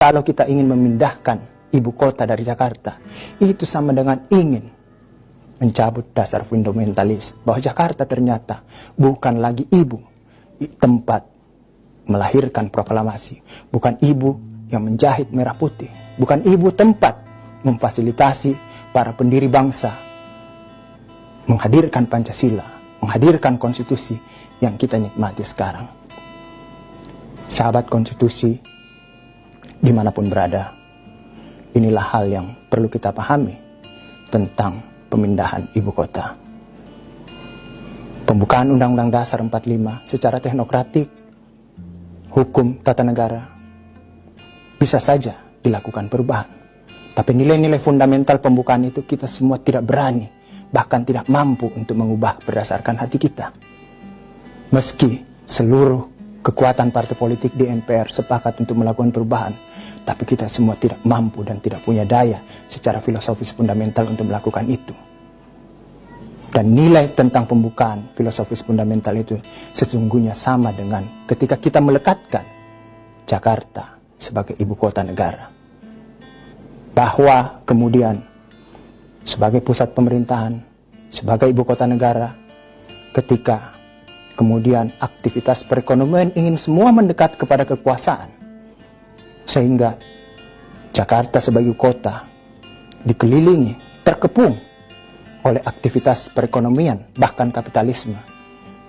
Kalau kita ingin memindahkan ibu kota dari Jakarta, itu sama dengan ingin mencabut dasar fundamentalis bahwa Jakarta ternyata bukan lagi ibu tempat melahirkan proklamasi, bukan ibu yang menjahit merah putih, bukan ibu tempat memfasilitasi para pendiri bangsa menghadirkan Pancasila, menghadirkan konstitusi yang kita nikmati sekarang. Sahabat konstitusi, dimanapun berada, inilah hal yang perlu kita pahami tentang pemindahan ibu kota. Pembukaan Undang-Undang Dasar 45 secara teknokratik, hukum tata negara, bisa saja dilakukan perubahan. Tapi nilai-nilai fundamental pembukaan itu kita semua tidak berani, bahkan tidak mampu untuk mengubah berdasarkan hati kita. Meski seluruh kekuatan partai politik di MPR sepakat untuk melakukan perubahan, tapi kita semua tidak mampu dan tidak punya daya secara filosofis fundamental untuk melakukan itu. Dan nilai tentang pembukaan filosofis fundamental itu sesungguhnya sama dengan ketika kita melekatkan Jakarta sebagai ibu kota negara. Bahwa kemudian sebagai pusat pemerintahan, sebagai ibu kota negara, ketika kemudian aktivitas perekonomian ingin semua mendekat kepada kekuasaan, sehingga Jakarta sebagai kota dikelilingi, terkepung oleh aktivitas perekonomian, bahkan kapitalisme.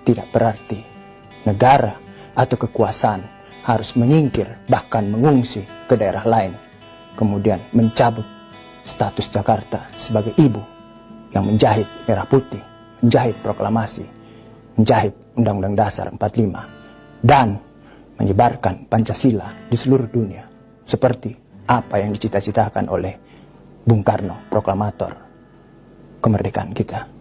Tidak berarti negara atau kekuasaan harus menyingkir, bahkan mengungsi ke daerah lain, kemudian mencabut status Jakarta sebagai ibu yang menjahit merah putih, menjahit proklamasi, menjahit Undang-Undang Dasar 45, dan menyebarkan Pancasila di seluruh dunia, seperti apa yang dicita-citakan oleh Bung Karno, proklamator kemerdekaan kita.